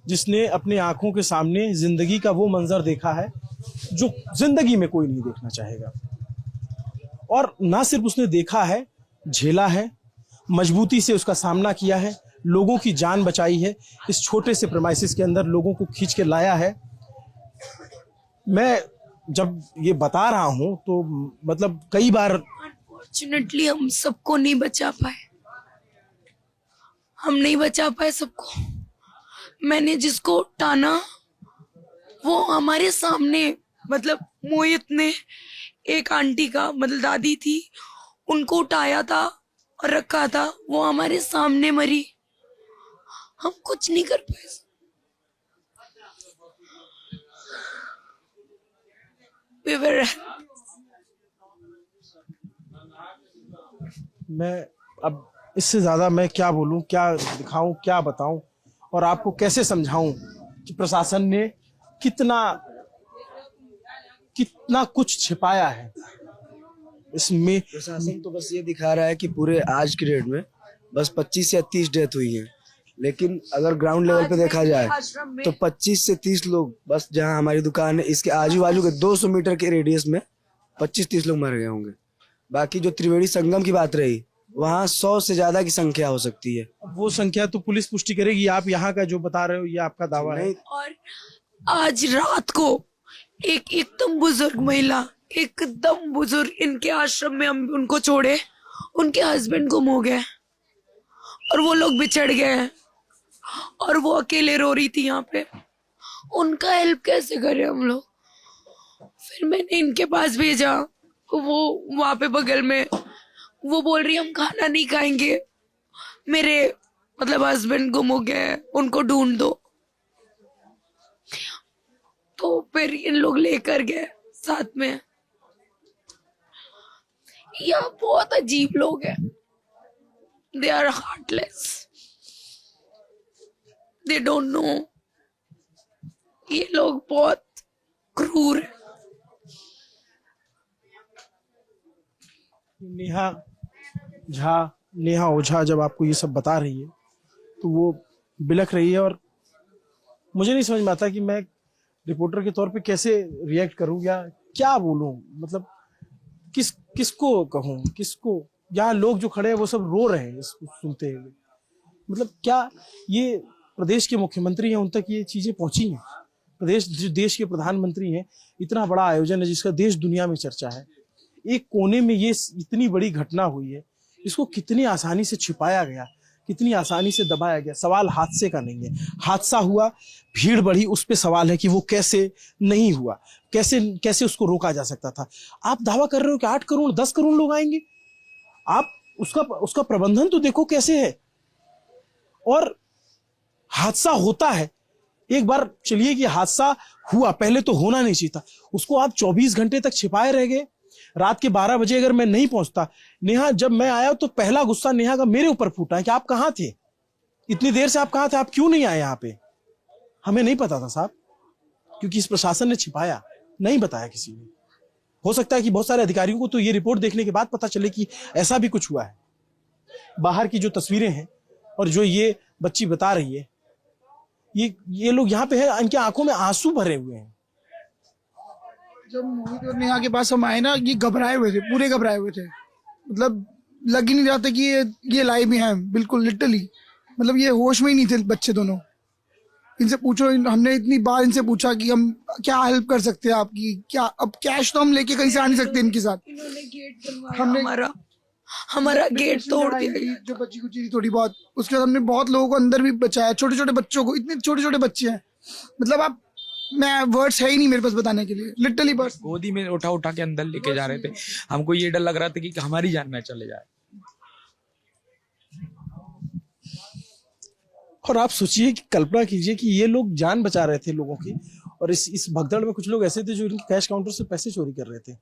जिसने अपने आंखों के सामने जिंदगी का वो मंजर देखा है जो जिंदगी में कोई नहीं देखना चाहेगा। और ना सिर्फ उसने देखा है, झेला है, मजबूती से उसका सामना किया है, लोगों की जान बचाई है, इस छोटे से प्रेमाइसिस के अंदर लोगों को खींच के लाया है। मैं जब ये बता रहा हूं तो मतलब कई बार
अनफॉर्चुनेटली हम सबको नहीं बचा पाए, हम नहीं बचा पाए सबको। मैंने जिसको टाना वो हमारे सामने, मतलब मोहित ने एक आंटी का, मतलब दादी थी, उनको उठाया था और रखा था, वो हमारे सामने मरी, हम कुछ नहीं कर पाए। We were...
मैं अब इससे ज्यादा मैं क्या बोलूं, क्या दिखाऊं, क्या बताऊं और आपको कैसे समझाऊं कि प्रशासन ने कितना कुछ छिपाया है इसमें।
प्रशासन तो बस ये दिखा रहा है कि पूरे आज के डेट में बस 25 या 30 डेथ हुई है, लेकिन अगर ग्राउंड लेवल पे देखा जाए तो 25 से 30 लोग बस, जहां हमारी दुकान है इसके आजू बाजू के 200 मीटर के रेडियस में 25-30 लोग मर गए होंगे। बाकी जो त्रिवेणी संगम की बात रही, वहाँ 100 से ज्यादा की संख्या हो सकती है।
वो संख्या तो पुलिस पुष्टि करेगी, आप यहाँ का जो बता रहे हो ये आपका दावा है।
और आज रात को एक एकदम बुजुर्ग महिला, एकदम बुजुर्ग, इनके आश्रम में हम उनको छोड़े, उनके हस्बैंड गुम हो गए और वो लोग बिछड़ गए हैं और वो अकेले रो रही थी यहाँ पे। उनका हेल्प कैसे करें हम लोग? फिर मैंने इनके पास भेजा, वो वहां पे बगल में, वो बोल रही हम खाना नहीं खाएंगे, मेरे मतलब हस्बैंड गुम हो गए, उनको ढूंढ दो। तो फिर इन लोग लेकर गए साथ में। यह बहुत अजीब लोग हैं, they are heartless, they don't know. ये लोग बहुत क्रूर हैं।
नेहा ओझा जब आपको ये सब बता रही है तो वो बिलख रही है और मुझे नहीं समझ में आता कि मैं रिपोर्टर के तौर पे कैसे रिएक्ट करूं या क्या बोलूं। मतलब किसको कहूं, किसको। यहाँ लोग जो खड़े हैं वो सब रो रहे हैं इसको सुनते हुए। मतलब क्या ये प्रदेश के मुख्यमंत्री हैं, उन तक ये चीजें पहुंची हैं? जो देश के प्रधानमंत्री हैं, इतना बड़ा आयोजन है जिसका देश दुनिया में चर्चा है, एक कोने में ये इतनी बड़ी घटना हुई है, इसको कितनी आसानी से छिपाया गया, कितनी आसानी से दबाया गया। सवाल हादसे का नहीं है, हादसा हुआ, भीड़ बढ़ी, उस पे सवाल है कि वो कैसे नहीं हुआ, कैसे उसको रोका जा सकता था। आप दावा कर रहे हो कि 8 करोड़ 10 करोड़ लोग आएंगे, आप उसका प्रबंधन तो देखो कैसे है। और हादसा होता है, एक बार चलिए कि हादसा हुआ, पहले तो होना नहीं चाहिए था, उसको आप 24 घंटे तक छिपाए रह गए। रात के 12 बजे अगर मैं नहीं पहुंचता, नेहा, जब मैं आया तो पहला गुस्सा नेहा का मेरे ऊपर फूटा है कि आप कहां थे, इतनी देर से आप कहां थे, आप क्यों नहीं आए यहाँ पे? हमें नहीं पता था साहब, क्योंकि इस प्रशासन ने छिपाया, नहीं बताया किसी ने। हो सकता है कि बहुत सारे अधिकारियों को तो ये रिपोर्ट देखने के बाद पता चले कि ऐसा भी कुछ हुआ है। बाहर की जो तस्वीरें हैं और जो ये बच्ची बता रही है, ये लोग यहाँ पे है, इनकी आंखों में आंसू भरे हुए हैं।
जब मोहित और नेहा के पास हम आए ना, ये घबराए हुए थे, पूरे घबराए हुए थे। मतलब लग ही नहीं रहा था कि ये लाइव में है, बिल्कुल लिटरली। मतलब ये होश में ही नहीं थे बच्चे दोनों। इनसे पूछो, हमने इतनी बार इनसे पूछा कि हम क्या हेल्प कर सकते हैं आपकी, क्या। अब कैश तो हम लेके कहीं से आ नहीं सकते इनके साथ।
इन्होंने गेट बनवाया, हमारा गेट तोड़ दिया,
जो बच्ची कुछ थी थोड़ी बहुत। उसके बाद हमने बहुत लोगों को अंदर भी बचाया, छोटे छोटे बच्चों को। इतने छोटे छोटे बच्चे हैं, मतलब मैं वर्ड्स है ही नहीं मेरे पास बताने के लिए, लिटरली। बस
गोदी में उठा उठा के अंदर लेके जा रहे थे। हमको ये डर लग रहा था कि हमारी जान न चले जाए।
और आप सोचिए कि कल्पना कीजिए कि ये लोग जान बचा रहे थे लोगों की, और इस भगदड़ में कुछ लोग ऐसे थे जो इनके कैश काउंटर से पैसे चोरी कर रहे थे।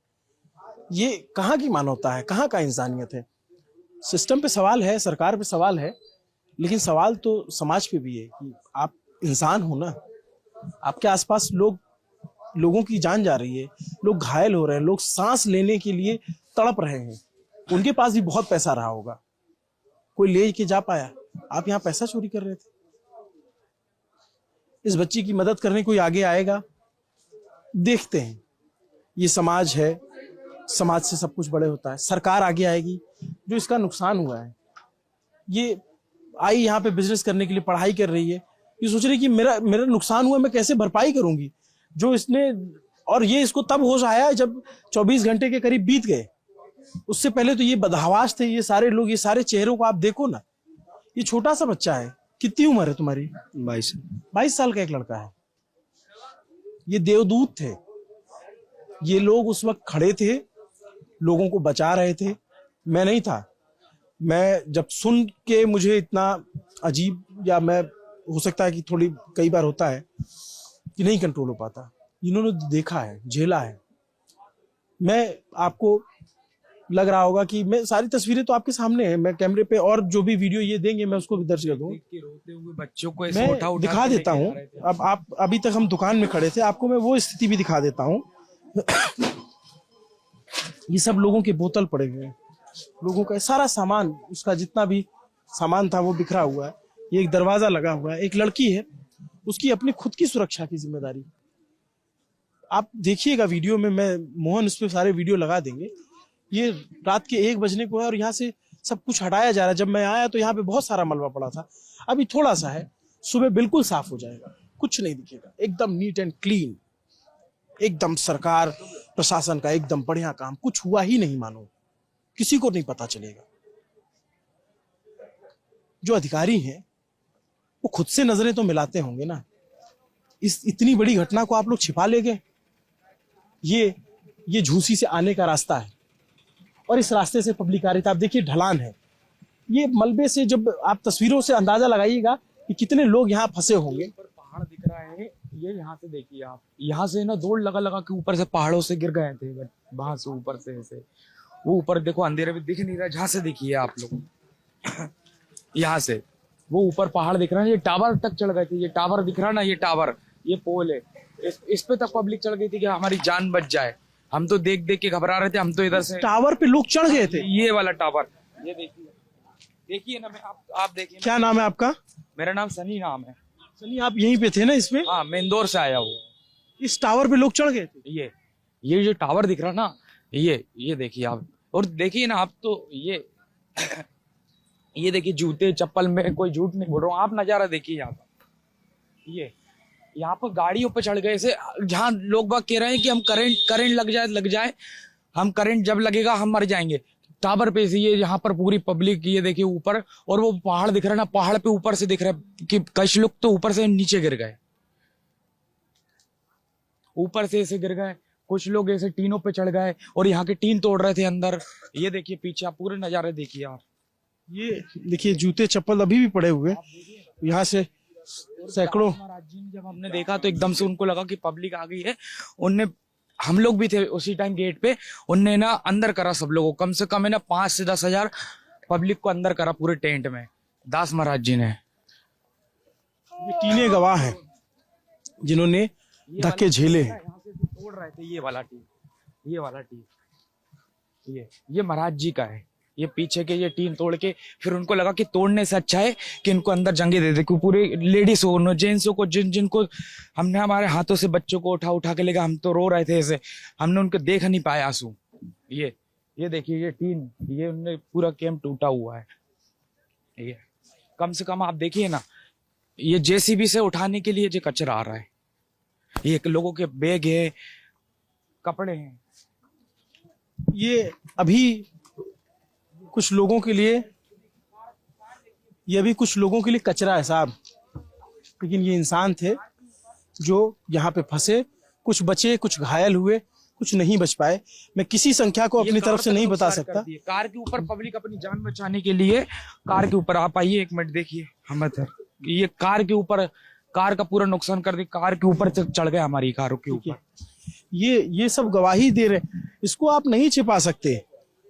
ये कहाँ की मानवता है, कहाँ का इंसानियत है? सिस्टम पे सवाल है, सरकार पे सवाल है, लेकिन सवाल तो समाज पे भी है कि आप इंसान हो ना। आपके आसपास लोगों की जान जा रही है, लोग घायल हो रहे हैं, लोग सांस लेने के लिए तड़प रहे हैं। उनके पास भी बहुत पैसा रहा होगा, कोई ले के जा पाया, आप यहाँ पैसा चोरी कर रहे थे। इस बच्ची की मदद करने कोई आगे आएगा? देखते हैं। ये समाज है, समाज से सब कुछ बड़े होता है। सरकार आगे आएगी। जो इसका नुकसान हुआ है, ये आई यहाँ पे बिजनेस करने के लिए, पढ़ाई कर रही है, ये सोच रही कि मेरा नुकसान हुआ, मैं कैसे भरपाई करूंगी। जो इसने, और ये इसको तब होश आया जब 24 घंटे के करीब बीत गए। उससे पहले तो ये बदहवास थे ये सारे लोग, ये सारे चेहरों को आप देखो ना। ये छोटा सा बच्चा है, कितनी उम्र है तुम्हारी? 22 साल का एक लड़का है। ये देवदूत थे। ये लोग उस वक्त खड़े थे, लोगों को बचा रहे थे। मैं नहीं था। मैं जब सुन के मुझे इतना अजीब, या मैं हो सकता है कि थोड़ी कई बार होता है कि नहीं कंट्रोल हो पाता। इन्होंने देखा है, झेला है। मैं आपको लग रहा होगा कि मैं सारी तस्वीरें तो आपके सामने है, मैं कैमरे पे, और जो भी वीडियो ये देंगे मैं उसको भी दर्ज कर दूंगा।
रोते हुए बच्चों को
मैं दिखा देता हूँ। अब आप अभी तक हम दुकान में खड़े थे, आपको मैं वो स्थिति भी दिखा देता हूँ। ये सब लोगों के बोतल पड़े हुए हैं, लोगों का सारा सामान, उसका जितना भी सामान था वो बिखरा हुआ है। ये एक दरवाजा लगा हुआ है। एक लड़की है, उसकी अपनी खुद की सुरक्षा की जिम्मेदारी। आप देखिएगा वीडियो में, मैं मोहन उस पर सारे वीडियो लगा देंगे। ये रात के 1 बजने को है और यहाँ से सब कुछ हटाया जा रहा है। जब मैं आया तो यहाँ पे बहुत सारा मलबा पड़ा था, अभी थोड़ा सा है, सुबह बिल्कुल साफ हो जाएगा, कुछ नहीं दिखेगा, एकदम नीट एंड क्लीन, एकदम सरकार प्रशासन का एकदम बढ़िया काम। कुछ हुआ ही नहीं, मानो किसी को नहीं पता चलेगा। जो अधिकारी हैं वो खुद से नजरें तो मिलाते होंगे ना। इस इतनी बड़ी घटना को आप लोग छिपा ले गए। ये झूसी से आने का रास्ता है, और इस रास्ते से पब्लिक आ रही थी। आप देखिए ढलान है, ये मलबे से, जब आप तस्वीरों से अंदाजा लगाइएगा कि कितने लोग यहाँ फंसे होंगे।
पहाड़ दिख रहा है, ये यहाँ से देखिए आप, यहाँ से ना दौड़ लगा के ऊपर से पहाड़ों से गिर गए थे, वहां से ऊपर से ऐसे। वो ऊपर देखो, अंधेरे में दिख नहीं रहा, जहाँ से देखिए आप लोग, यहाँ से वो ऊपर पहाड़ दिख रहा है। ये टावर तक चढ़ गए थे, ये टावर दिख रहा ना, ये टावर, ये पोल है, इस पे तक पब्लिक चढ़ गई थी कि हमारी जान बच जाए। हम तो देख के घबरा रहे थे। हम तो इधर से
टावर पे लोग चढ़ गए थे।
ये वाला टावर, ये देखिए ना, मैं आप देखिए।
क्या नाम है आपका?
मेरा नाम सनी नाम है।
सनी, आप यहीं पे थे ना इसमें?
हाँ, मैं इंदौर से आया हूँ।
इस टावर पे लोग चढ़ गए थे।
ये जो टावर दिख रहा ना, ये देखिए आप, और देखिए ना आप, तो ये देखिए जूते चप्पल में, कोई झूठ नहीं बोल रहा हूँ, आप नजारा देखिए यहाँ पर। यहाँ पर गाड़ियों पे चढ़ गए ऐसे, जहाँ लोग बाग कह रहे हैं कि हम करंट लग जाए, हम करंट जब लगेगा हम मर जाएंगे। टावर पे से ये यहाँ पर पूरी पब्लिक, ये देखिए ऊपर, और वो पहाड़ दिख रहा है ना, पहाड़ पे ऊपर से दिख रहा है कि कुछ लोग तो ऊपर से नीचे गिर गए, ऊपर से ऐसे गिर गए। कुछ लोग ऐसे टीनों पे चढ़ गए और यहाँ के टीन तोड़ रहे थे अंदर। ये देखिए पीछे, आप पूरे नजारे देखिए आप।
ये देखिए जूते चप्पल अभी भी पड़े हुए, यहाँ से सैकड़ों।
जब हमने देखा तो एकदम से उनको लगा कि पब्लिक आ गई है। उनने, हम लोग भी थे उसी टाइम गेट पे, उनने ना अंदर करा सब लोगों, कम से कम है ना 5 से 10 हजार पब्लिक को अंदर करा पूरे टेंट में, दास महाराज जी ने।
ये तीनों गवाह हैं जिन्होंने धक्के झेले हैं।
यहाँ से तोड़ रहे थे ये वाला टीन, ये महाराज जी का है। ये पीछे के ये टीन तोड़ के, फिर उनको लगा कि तोड़ने से अच्छा है कि इनको अंदर जंगे दे दे, क्योंकि पूरे लेडीज हो, जेंट्सों को, जिनको हमने हमारे हाथों से बच्चों को उठा के लेगा, हम तो रो रहे थे ऐसे, हमने उनको देख नहीं पाया आंसू। ये देखिए ये टीन, ये उनने पूरा कैंप टूटा हुआ है। ये कम से कम आप देखिए ना, ये जेसीबी से उठाने के लिए जो कचरा आ रहा है, ये लोगों के बैग है, कपड़े हैं।
ये अभी कुछ लोगों के लिए, ये अभी कुछ लोगों के लिए कचरा है साहब, लेकिन ये इंसान थे जो यहाँ पे फंसे। कुछ बचे, कुछ घायल हुए, कुछ नहीं बच पाए। मैं किसी संख्या को अपनी तरफ से नहीं बता सकता।
कार के ऊपर पब्लिक अपनी जान बचाने के लिए, कार के ऊपर आप आइए, 1 मिनट देखिए हम इधर, ये कार के ऊपर, कार का पूरा नुकसान कर दी, कार के ऊपर चढ़ गए, हमारी कारों के ऊपर।
ये सब गवाही दे रहे हैं, इसको आप नहीं छिपा सकते।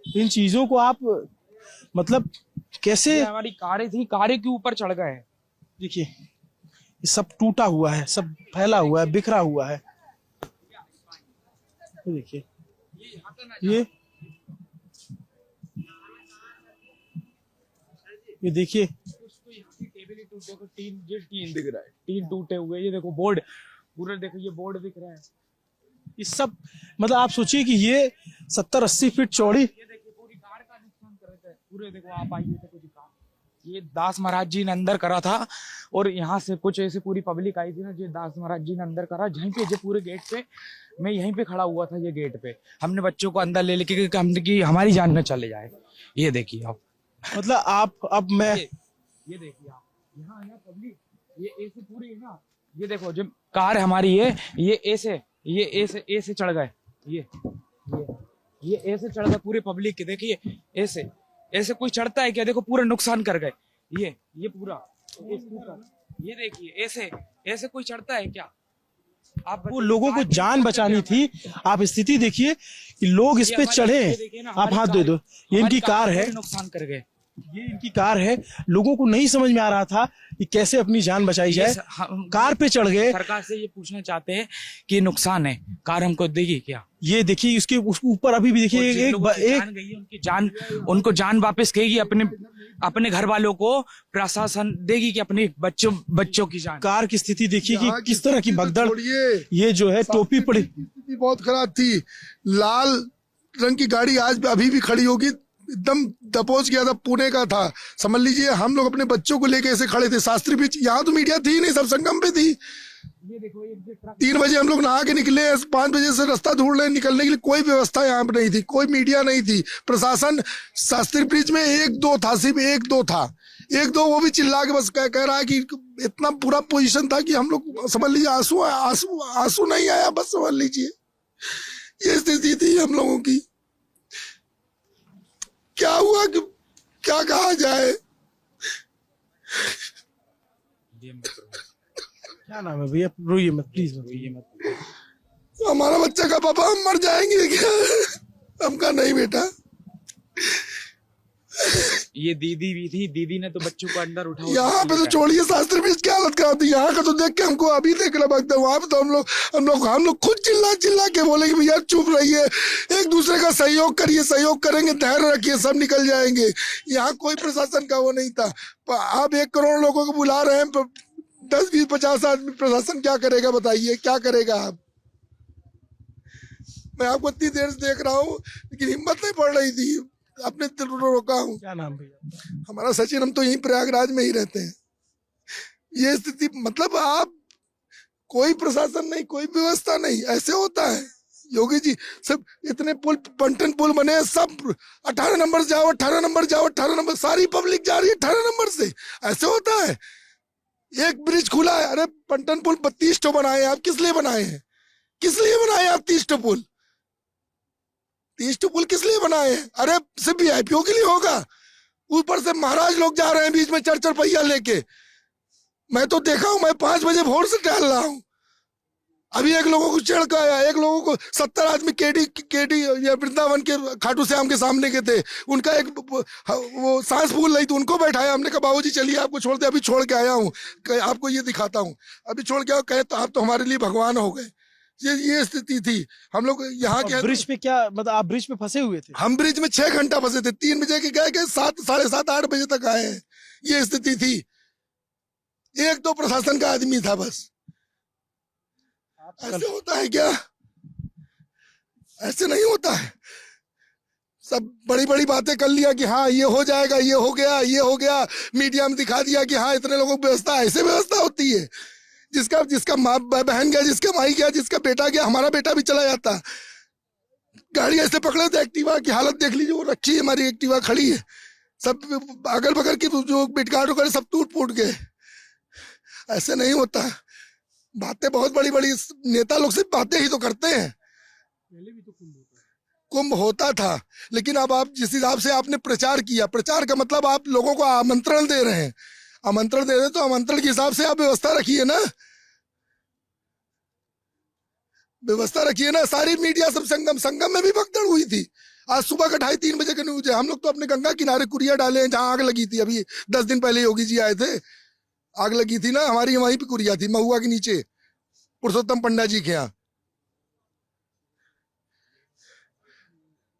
इन चीजों को आप मतलब कैसे,
ये हमारी कारें थी, कारें के ऊपर चढ़ गए।
देखिए ये सब टूटा हुआ है, सब फैला हुआ है, बिखरा हुआ है। देखिए ये देखिए
टीन दिख रहा है, टीन टूटे हुए। ये देखो बोर्ड पूरा, देखो ये बोर्ड दिख रहा है।
ये सब मतलब आप सोचिए कि ये 70-80 फीट चौड़ी।
ये देखिए पूरी कार का नुकसान कर रहे थे पूरे। देखो आप आइए तो कुछ कार, ये दास महाराज जी ने अंदर करा था, और यहाँ से कुछ ऐसे पूरी पब्लिक आई थी ना, जो दास महाराज जी ने अंदर करा। यहीं पे जो पूरे गेट पे, मैं यहीं पे खड़ा हुआ था, ये गेट पे हमने बच्चों को अंदर ले लेके, क्योंकि हमने की हमारी जान न चले जाए। ये देखिए आप,
मतलब आप अब मैं
ये देखिए आप, यहाँ है ना पब्लिक, ये ऐसे पूरी है ना, ये देखो जो कार हमारी है, ये ऐसे चढ़ गए, ये ऐसे चढ़ गए पूरे पब्लिक के। देखिए ऐसे कोई चढ़ता है क्या? देखो पूरा नुकसान कर गए। ये पूरा ये देखिए, ऐसे कोई चढ़ता है क्या? आप
वो लोगों को जान बचानी थी। आप स्थिति देखिए कि लोग इस पे चढ़े। आप हाथ दे दो, ये इनकी कार है,
नुकसान कर गए।
ये इनकी कार है। लोगों को नहीं समझ में आ रहा था कि कैसे अपनी जान बचाई जाए, कार पे चढ़ गए।
सरकार से ये पूछना चाहते हैं कि नुकसान है, कार हमको देगी क्या?
ये देखिए इसके ऊपर अभी भी देखिए एक
जान गई है, उनको जान वापस कहेगी, अपने घर वालों को प्रशासन देगी कि अपने बच्चों की जान।
कार की स्थिति देखिए कि किस तरह की भगदड़।
छोड़िए,
ये जो है टोपी पड़ी,
स्थिति बहुत खराब थी। लाल रंग की गाड़ी आज अभी भी खड़ी होगी, एकदम दबोच गया था, पुणे का था। समझ लीजिए हम लोग अपने बच्चों को लेके ऐसे खड़े थे शास्त्री बीच। यहाँ तो मीडिया थी नहीं, सब संगम पे थी। 3 बजे हम लोग नहा के निकले, 5 बजे से रास्ता ढूंढ रहे, निकलने के लिए कोई व्यवस्था यहाँ पे नहीं थी, कोई मीडिया नहीं थी। प्रशासन शास्त्री ब्रिज में 1-2 था, सिर्फ 1-2 था, 1-2 वो भी चिल्ला के बस कह रहा है कि इतना पूरा पोजीशन था कि हम लोग समझ लीजिए आंसू नहीं आया, बस समझ लीजिए ये स्थिति थी हम लोगों की। क्या हुआ कि क्या कहा जाए।
क्या नाम है भैया? रोइए मत प्लीज, रोइए मत।
हमारा बच्चा का पापा हम मर जाएंगे क्या? हम कहा नहीं बेटा।
ये दीदी भी थी, दीदी ने तो बच्चों को अंदर उठाया।
यहाँ पे तो छोड़िए, शास्त्री बीच क्या हालत खराब थी। यहाँ का तो देख के हमको अभी देख रहा लगता है। वहां पे तो हम लोग खुद चिल्ला के बोले कि भैया चुप रहिए, एक दूसरे का सहयोग करिए, सहयोग करेंगे, धैर्य रखिए, सब निकल जाएंगे। यहाँ कोई प्रशासन का वो नहीं था। आप 1 करोड़ लोगों को बुला रहे हैं, 10, 20, 50 आदमी, प्रशासन क्या करेगा बताइए, क्या करेगा आप? मैं आपको इतनी देर से देख रहा हूँ, लेकिन हिम्मत नहीं पड़ रही थी, अपने दिल को रोका हूँ।
क्या नाम भैया?
हमारा सचिन, हम तो यहीं प्रयागराज में ही रहते हैं। ये स्थिति मतलब आप, कोई प्रशासन नहीं, कोई व्यवस्था नहीं, ऐसे होता है योगी जी? सब इतने पुल, पंटन पुल बने, सब 18 नंबर जाओ, 18 नंबर जाओ, 18 नंबर, सारी पब्लिक जा रही है 18 नंबर से। ऐसे होता है? एक ब्रिज खुला है, अरे पंटन पुल 32 ठो बनाए आप, किस लिए बनाए हैं? किस लिए बनाए आप 30 ठो पुल? 30 ठो पुल किस लिए बनाए हैं? अरे सिर्फ वीआईपीओ के लिए होगा? ऊपर से महाराज लोग जा रहे हैं बीच में 4-4 पहिया लेके। मैं तो देखा हूं, मैं 5 बजे भोर से टहल रहा हूं। अभी एक लोगों को चढ़ के आया, एक लोगों को 70 आदमी केडी या वृंदावन के खाटू श्याम के सामने के थे, उनका एक वो सांस फूल रही थी, उनको बैठाया। हमने कहा बाबूजी चलिए आपको छोड़ दे, अभी छोड़ के आया हूँ, आपको ये दिखाता हूँ, अभी छोड़ के आओ। कहे तो आप तो हमारे लिए भगवान हो गए। ये स्थिति थी हम लोग यहाँ के।
ब्रिज पे क्या मतलब आप ब्रिज पे फंसे हुए थे?
हम ब्रिज में 6 घंटा फंसे थे, 3 बजे के गए, 7, 7:30, 8 बजे तक आए हैं। ये स्थिति थी। 1-2 प्रशासन का आदमी था बस। ऐसे होता है क्या? ऐसे नहीं होता है। सब बड़ी बड़ी बातें कर लिया कि हाँ ये हो जाएगा, ये हो गया, ये हो गया, मीडिया में दिखा दिया कि हाँ इतने लोगों की व्यवस्था। ऐसे व्यवस्था होती है? जिसका माँ बहन गया, जिसका माई गया, जिसका बेटा गया, हमारा बेटा भी चला जाता। गाड़ी ऐसे पकड़े थे, एक्टिवा की हालत देख लीजिए, वो रखी है हमारी एक्टिवा खड़ी है, सब अगल बगल की जो बिटगाड़ वगैरह सब टूट फूट गए। ऐसे नहीं होता। बातें बहुत बड़ी बड़ी, नेता लोग सिर्फ बातें ही तो करते हैं।
पहले भी तो
कुंभ होता था, लेकिन अब आप जिस हिसाब से आपने प्रचार किया, प्रचार का मतलब आप लोगों को आमंत्रण दे रहे हैं। आमंत्रण दे रहे तो आमंत्रण के हिसाब से आप व्यवस्था रखिए ना, व्यवस्था रखिए ना। सारी मीडिया सब संगम में भी भगदड़ हुई थी। आज सुबह का 2:30-3 बजे का न्यूज है। हम लोग तो अपने गंगा किनारे कुरिया डाले हैं जहां आग लगी थी। अभी 10 दिन पहले योगी जी आए थे, आग लगी थी ना, हमारी वहीं पे कुरिया थी, महुआ के नीचे, पुरुषोत्तम पंडा जी के यहाँ।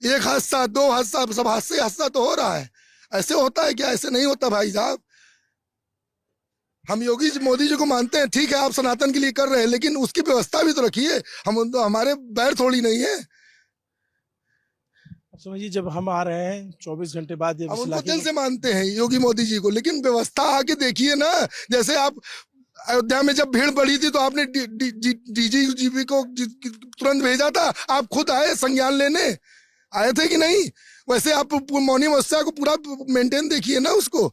एक हादसा, 2 हादसा, सब हादसा तो हो रहा है। ऐसे होता है क्या? ऐसे नहीं होता भाई साहब। हम योगी जी मोदी जी को मानते हैं, ठीक है, आप सनातन के लिए कर रहे हैं, लेकिन उसकी व्यवस्था भी तो रखिए। हम तो हमारे बैर थोड़ी नहीं है।
समझिए, जब हम आ रहे हैं 24 घंटे बाद,
हम उनको दिल से मानते हैं योगी मोदी जी को, लेकिन व्यवस्था आके देखिए ना। जैसे आप अयोध्या में जब भीड़ बढ़ी थी तो आपने डीजीपी को तुरंत भेजा था, आप खुद आए संज्ञान लेने, आए थे कि नहीं? वैसे आप मौनी अवस्था को पूरा मेंटेन देखिए ना उसको।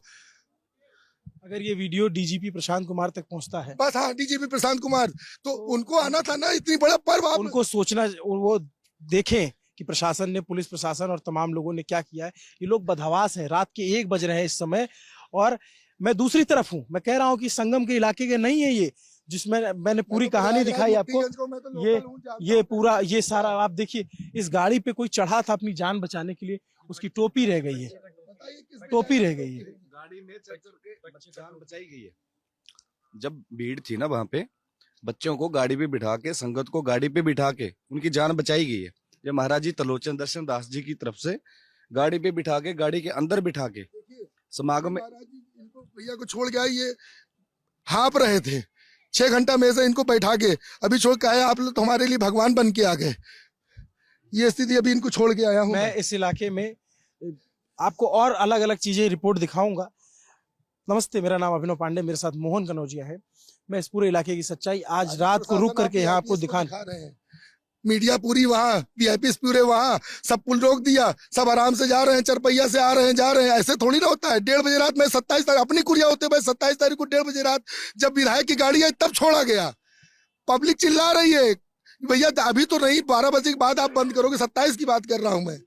अगर ये वीडियो डीजीपी प्रशांत कुमार तक पहुंचता है,
बस हाँ, डीजीपी प्रशांत कुमार, तो उनको आना था ना, इतनी बड़ा पर्व।
उनको सोचना, वो देखें कि प्रशासन ने, पुलिस प्रशासन और तमाम लोगों ने क्या किया है। ये लोग बदहवास हैं। रात के 1 बज रहे हैं इस समय, और मैं दूसरी तरफ हूं। मैं कह रहा हूं कि संगम के इलाके के नहीं है ये, जिसमें मैंने पूरी कहानी दिखाई आपको। ये पूरा, ये सारा आप देखिए। इस गाड़ी पे कोई चढ़ा था अपनी जान बचाने के लिए, उसकी टोपी रह गई है, टोपी रह गई है।
गाड़ी में चढ़ के जान बचाई गई है। जब भीड़ थी ना वहां पे, बच्चों को गाड़ी पे बिठा के, संगत को गाड़ी पे बिठा के उनकी जान बचाई गई है। ये महाराज जी त्रिलोचन दर्शन दास जी की तरफ से गाड़ी पे बिठा के, गाड़ी के अंदर बिठा के समागम में
भैया को छोड़ गया। ये हाँप रहे थे 6 घंटा में से, इनको बैठा के अभी छोड़ के आया। आप लोग तो हमारे लिए भगवान बन के आ गए। ये स्थिति, अभी इनको छोड़ के आया हूँ
मैं। इस इलाके में आपको और अलग अलग चीजें रिपोर्ट दिखाऊंगा। नमस्ते, मेरा नाम अभिनव पांडे, मेरे साथ मोहन कनौजिया है। मैं इस पूरे इलाके की सच्चाई आज रात को रुक करके यहाँ आपको दिखा
रहे हैं। मीडिया पूरी वहां, वीआईपी पूरे वहां, सब पुल रोक दिया, सब आराम से जा रहे हैं, चरपैया से आ रहे हैं, जा रहे हैं। ऐसे थोड़ी ना होता है। 1:30 बजे रात में 27 तारीख अपनी कुरिया होते भाई, 27 तारीख को 1:30 बजे रात जब विधायक की गाड़ी आई तब छोड़ा गया। पब्लिक चिल्ला रही है, भैया अभी तो नहीं, 12 बजे के बाद आप बंद करोगे। 27 की बात कर रहा हूं मैं।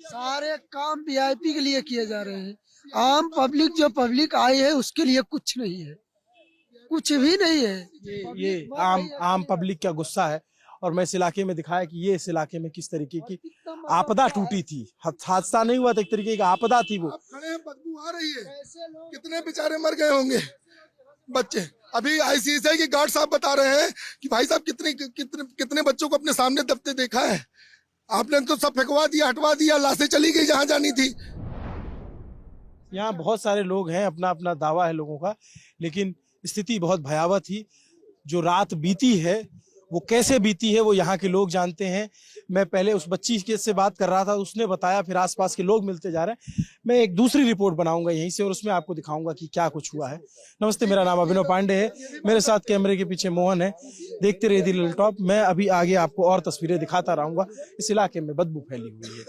सारे काम वीआईपी के लिए किए जा रहे हैं। आम पब्लिक, जो पब्लिक आई है उसके लिए कुछ नहीं है, कुछ भी नहीं है।
ये आम पब्लिक का गुस्सा है। और मैं इस इलाके में दिखाया कि ये इस इलाके में किस तरीके की आपदा टूटी थी। हादसा नहीं हुआ था, एक तरीके की आपदा थी वो।
बदबू आ रही है, कितने बेचारे मर गए होंगे बच्चे। अभी आईसीएसआई के गार्ड साहब बता रहे हैं कि भाई साहब कितने बच्चों को अपने सामने दबते देखा है। आपने तो सब फेंकवा दिया, हटवा दिया, लाशें चली गई जहां जानी थी।
यहाँ बहुत सारे लोग हैं, अपना अपना दावा है लोगों का, लेकिन स्थिति बहुत भयावह थी। जो रात बीती है वो कैसे बीती है वो यहाँ के लोग जानते हैं। मैं पहले उस बच्ची के से बात कर रहा था, उसने बताया, फिर आसपास के लोग मिलते जा रहे हैं। मैं एक दूसरी रिपोर्ट बनाऊंगा यहीं से और उसमें आपको दिखाऊंगा कि क्या कुछ हुआ है। नमस्ते, मेरा नाम अभिनव पांडे है, मेरे साथ कैमरे के पीछे मोहन है। देखते रहिए दी लिटिल टॉप। मैं अभी आगे आपको और तस्वीरें दिखाता रहूंगा। इस इलाके में बदबू फैली हुई है।